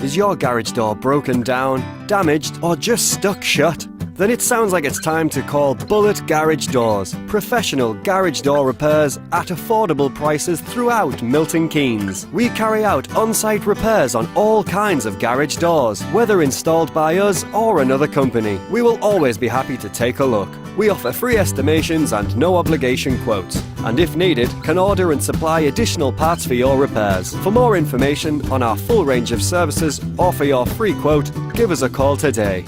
Is your garage door broken down, damaged, or just stuck shut? Then it sounds like it's time to call Bullet Garage Doors. Professional garage door repairs at affordable prices throughout Milton Keynes. We carry out on-site repairs on all kinds of garage doors, whether installed by us or another company. We will always be happy to take a look. We offer free estimations and no obligation quotes, and if needed, can order and supply additional parts for your repairs. For more information on our full range of services or for your free quote, give us a call today.